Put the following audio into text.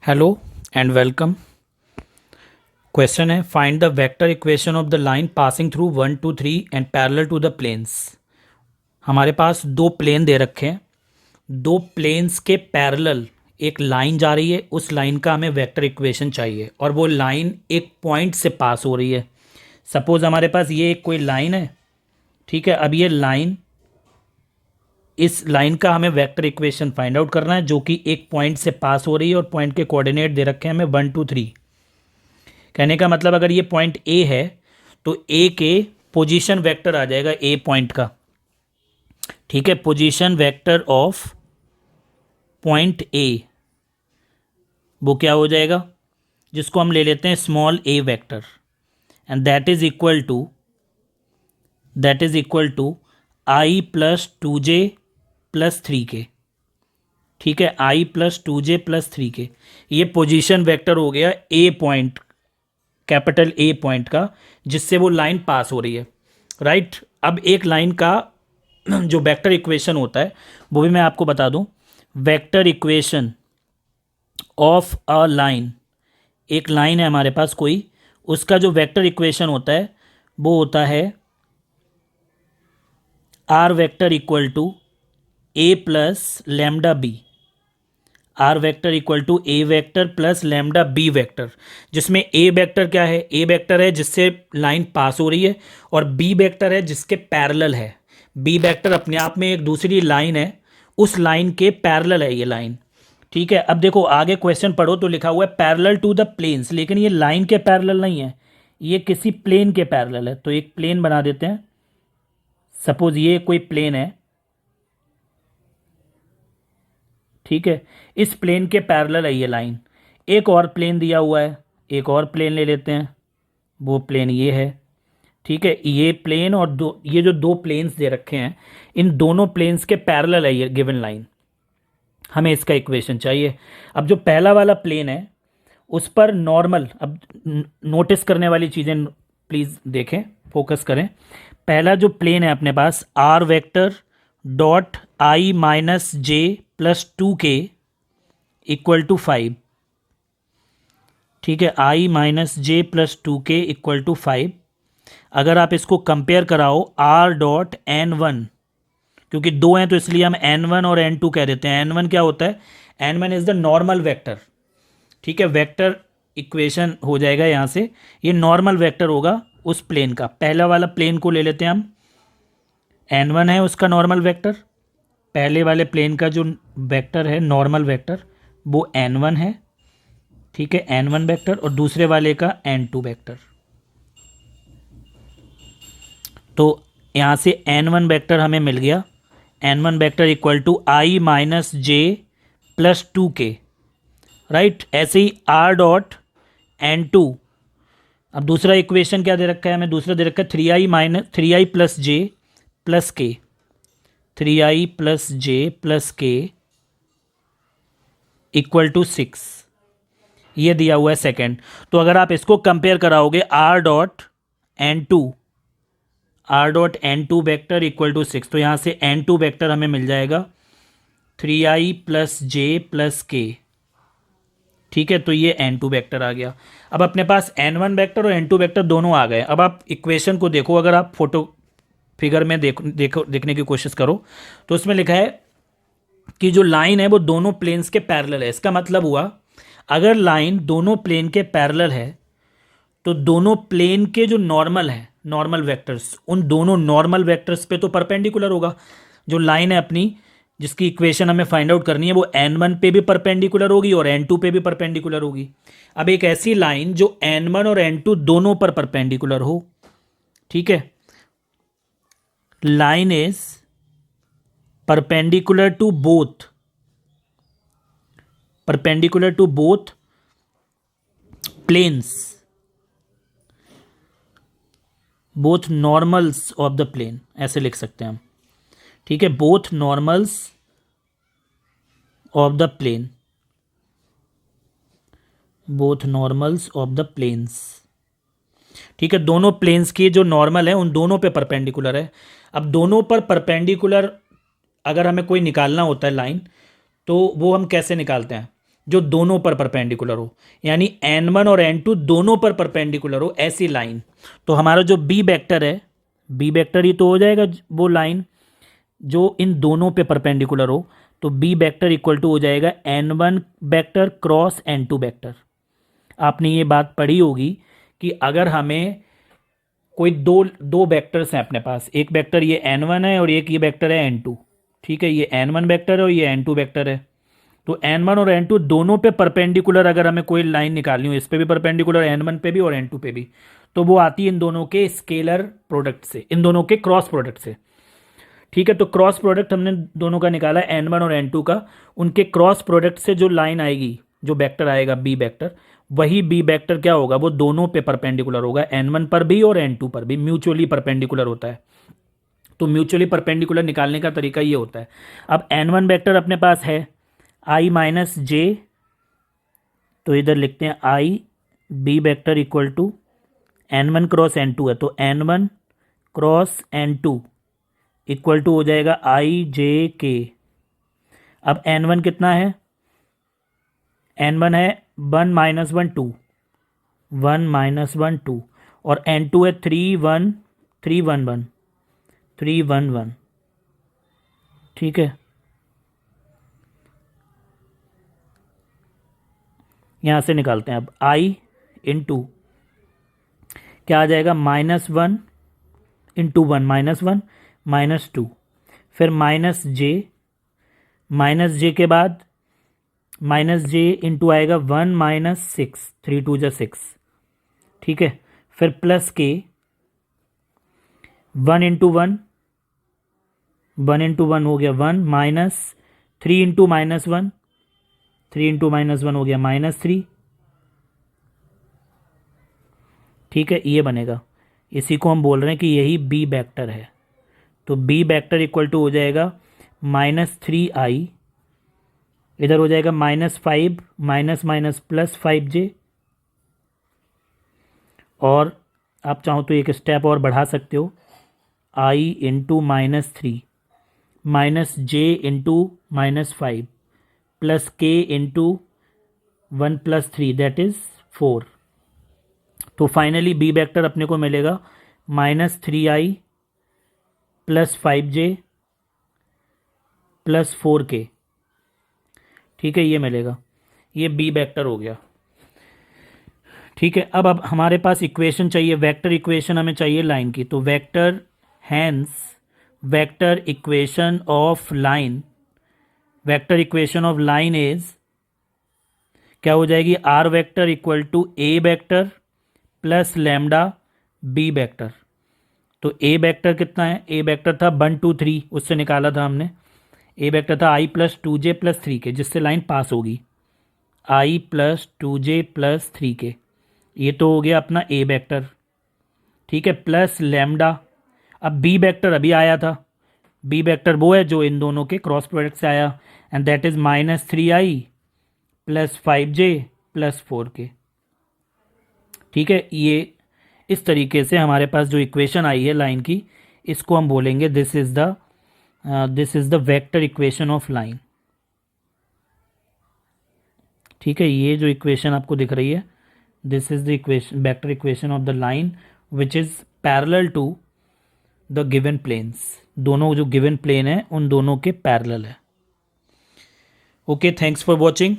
Hello and welcome. Question है find the vector equation of the line passing through 1 2 3 and parallel to the planes. हमारे पास दो plane दे रखे हैं, दो प्लेन्स के पैरेलल एक लाइन जा रही है, उस लाइन का हमें वेक्टर इक्वेशन चाहिए और वो लाइन एक पॉइंट से पास हो रही है। सपोज हमारे पास ये एक कोई लाइन है, ठीक है। अब ये लाइन, इस लाइन का हमें वेक्टर इक्वेशन फाइंड आउट करना है जो कि एक पॉइंट से पास हो रही है और पॉइंट के कोऑर्डिनेट दे रखे हैं हमें 1 2 3। कहने का मतलब अगर ये पॉइंट ए है तो ए के पोजीशन वेक्टर आ जाएगा ए पॉइंट का, ठीक है। Position vector of point a वो क्या हो जाएगा, जिसको हम ले लेते हैं small a vector, and that is equal to i plus 2j plus 3k, ठीक है। आई प्लस 2j प्लस 3k ये पोजीशन वेक्टर हो गया ए पॉइंट, कैपिटल ए पॉइंट का, जिससे वो लाइन पास हो रही है, राइट। अब एक लाइन का जो वेक्टर इक्वेशन होता है वो भी मैं आपको बता दूं। Vector equation of a line, एक लाइन है हमारे पास कोई, उसका जो वेक्टर इक्वेशन होता है वो होता है r vector equal to a plus lambda b. R vector equal to a vector plus lambda b vector, जिसमें ए वेक्टर क्या है, ए वेक्टर है जिससे लाइन पास हो रही है, और बी वेक्टर है जिसके पैरेलल है। बी वेक्टर अपने आप में एक दूसरी लाइन है, उस लाइन के पैरेलल है ये लाइन, ठीक है। अब देखो आगे क्वेश्चन पढ़ो तो लिखा हुआ है पैरेलल टू द प्लेन्स, लेकिन ये लाइन के पैरेलल नहीं है, ये किसी प्लेन के पैरेलल है। तो एक प्लेन बना देते हैं। सपोज ये कोई प्लेन है, ठीक है। इस प्लेन के पैरेलल है ये लाइन। एक और प्लेन दिया हुआ है, एक और प्लेन ले लेते हैं, वो प्लेन ये है, ठीक है। ये प्लेन और ये जो दो प्लेन्स दे रखे हैं, इन दोनों प्लेन्स के पैरेलल है ये गिवन लाइन। हमें इसका इक्वेशन चाहिए। अब जो पहला वाला प्लेन है उस पर नॉर्मल, अब नोटिस करने वाली चीज़ें प्लीज़ देखें, फोकस करें। पहला जो प्लेन है अपने पास r vector dot i minus j plus 2k equal to 5, ठीक है। I minus j plus 2k equal to 5। अगर आप इसको कंपेयर कराओ आर डॉट n1, क्योंकि दो हैं तो इसलिए हम n1 और n2 कह देते हैं। n1 क्या होता है, n1 is the normal vector, ठीक है। वेक्टर इक्वेशन हो जाएगा यहाँ से, ये नॉर्मल वेक्टर होगा उस प्लेन का। पहला वाला प्लेन को ले लेते हैं हम, n1 है उसका नॉर्मल वेक्टर, पहले वाले प्लेन का जो वेक्टर है नॉर्मल वेक्टर वो n1 है, ठीक है, n1 वेक्टर, और दूसरे वाले का n2 वेक्टर। तो यहाँ से n1 वेक्टर हमें मिल गया, n1 vector equal to i minus j plus 2k, right. ऐसे ही r डॉट n2, अब दूसरा इक्वेशन क्या दे रखा है हमें, दूसरा दे रखा है 3i प्लस जे प्लस के, 3i प्लस जे प्लस के इक्वल टू 6, ये दिया हुआ है सेकेंड। तो अगर आप इसको कंपेयर कराओगे r dot n2 vector equal to 6, तो यहाँ से n2 वेक्टर हमें मिल जाएगा 3i प्लस जे प्लस के, ठीक है। तो ये n2 वेक्टर आ गया। अब अपने पास n1 वेक्टर और n2 वेक्टर दोनों आ गए। अब आप इक्वेशन को देखो, अगर आप फोटो फिगर में देखने की कोशिश करो तो उसमें लिखा है कि जो लाइन है वो दोनों प्लेन्स के पैरेलल है। इसका मतलब हुआ अगर लाइन दोनों प्लेन के पैरेलल है तो दोनों प्लेन के जो नॉर्मल है, नॉर्मल वेक्टर्स, उन दोनों नॉर्मल वेक्टर्स पे तो परपेंडिकुलर होगा। जो लाइन है अपनी जिसकी इक्वेशन हमें फाइंड आउट करनी है वो n1 पे भी परपेंडिकुलर होगी और n2 पे भी परपेंडिकुलर होगी। अब एक ऐसी लाइन जो n1 और n2 दोनों पर परपेंडिकुलर हो, ठीक है, line is perpendicular to both planes, both normals of the plane, ऐसे लिख सकते हैं हम, ठीक है। Both normals of the plane, both normals of the planes, ठीक है। दोनों प्लेन्स की जो नॉर्मल है उन दोनों पे परपेंडिकुलर है। अब दोनों पर परपेंडिकुलर अगर हमें कोई निकालना होता है लाइन, तो वो हम कैसे निकालते हैं, जो दोनों पर परपेंडिकुलर हो, यानी n1 और n2 दोनों पर परपेंडिकुलर हो ऐसी लाइन। तो हमारा जो बी वेक्टर है, बी वेक्टर ही तो हो जाएगा वो लाइन जो इन दोनों पे परपेंडिकुलर हो। तो बी वेक्टर इक्वल टू हो जाएगा n1 vector cross n2 vector. आपने ये बात पढ़ी होगी कि अगर हमें कोई दो दो वेक्टर्स हैं अपने पास, एक वेक्टर ये n1 है और एक ये वेक्टर है n2, ठीक है, ये n1 वेक्टर है और ये n2 वेक्टर है। तो n1 और n2 दोनों पे परपेंडिकुलर अगर हमें कोई लाइन निकालनी हो, इस पे भी परपेंडिकुलर n1 पे भी और n2 पे भी, तो वो आती है इन दोनों के स्केलर प्रोडक्ट से, इन दोनों के क्रॉस प्रोडक्ट से। ठीक है, तो क्रॉस प्रोडक्ट हमने दोनों का निकाला n1 और n2 का, उनके क्रॉस प्रोडक्ट से जो लाइन आएगी, जो वेक्टर आएगा बी वेक्टर, वही बी वेक्टर क्या होगा, वो दोनों पे परपेंडिकुलर होगा, n1 पर भी और n2 पर भी, म्यूचुअली परपेंडिकुलर होता है। तो म्यूचुअली परपेंडिकुलर निकालने का तरीका ये होता है। अब n1 वेक्टर अपने पास है i माइनस जे, तो इधर लिखते हैं i b vector equal to n1 cross n2 है, तो n1 cross n2 equal to हो जाएगा आई जे के। अब n1 कितना है, n1 है 1 माइनस 1 2, 1 माइनस 1 2, और n2 है 3 1 3 1 1 3 1 1। ठीक है, यहाँ से निकालते हैं अब i इंटू क्या आ जाएगा, माइनस 1 इंटू 1 माइनस 1 माइनस 2, फिर माइनस जे के बाद माइनस जे इंटू आएगा 1 माइनस 6, 3 2 जा 6, ठीक है, फिर प्लस के 1 इंटू 1, 1 इंटू 1 हो गया 1, minus 3 into minus 1, 3 into minus 1 हो गया माइनस 3। ठीक है, ये बनेगा, इसी को हम बोल रहे हैं कि यही बी वेक्टर है। तो बी वेक्टर इक्वल टू हो जाएगा माइनस 3i, इधर हो जाएगा minus 5 minus minus plus 5j, और आप चाहो तो एक स्टेप और बढ़ा सकते हो, i into minus 3 minus J into minus 5 plus के इंटू 1 प्लस 3 दैट इज 4। तो फाइनली बी वेक्टर अपने को मिलेगा minus 3i plus 5j plus 4k। ठीक है, ये मिलेगा, ये बी वेक्टर हो गया। ठीक है, अब हमारे पास इक्वेशन चाहिए, वेक्टर इक्वेशन हमें चाहिए लाइन की। तो vector hence vector equation of line, vector equation of line is क्या हो जाएगी, r vector equal to a vector plus lambda b vector. तो ए वेक्टर कितना है, ए वेक्टर था 1 2 3, उससे निकाला था हमने, ए वेक्टर था i plus 2j plus 3k, जिससे लाइन पास होगी, i plus 2j plus 3k, ये तो हो गया अपना ए वेक्टर। ठीक है, प्लस लैम्डा, अब बी वेक्टर अभी आया था, बी वेक्टर वो है जो इन दोनों के क्रॉस प्रोडक्ट से आया, and that is minus 3i plus 5j plus 4k। ठीक है, ये इस तरीके से हमारे पास जो इक्वेशन आई है लाइन की, इसको हम बोलेंगे this is the vector equation of line. ठीक है, ये जो इक्वेशन आपको दिख रही है, this is the equation, vector equation of the line which is parallel to the given planes. दोनों जो गिवन प्लेन है उन दोनों के पैरेलल है। Okay, thanks for watching.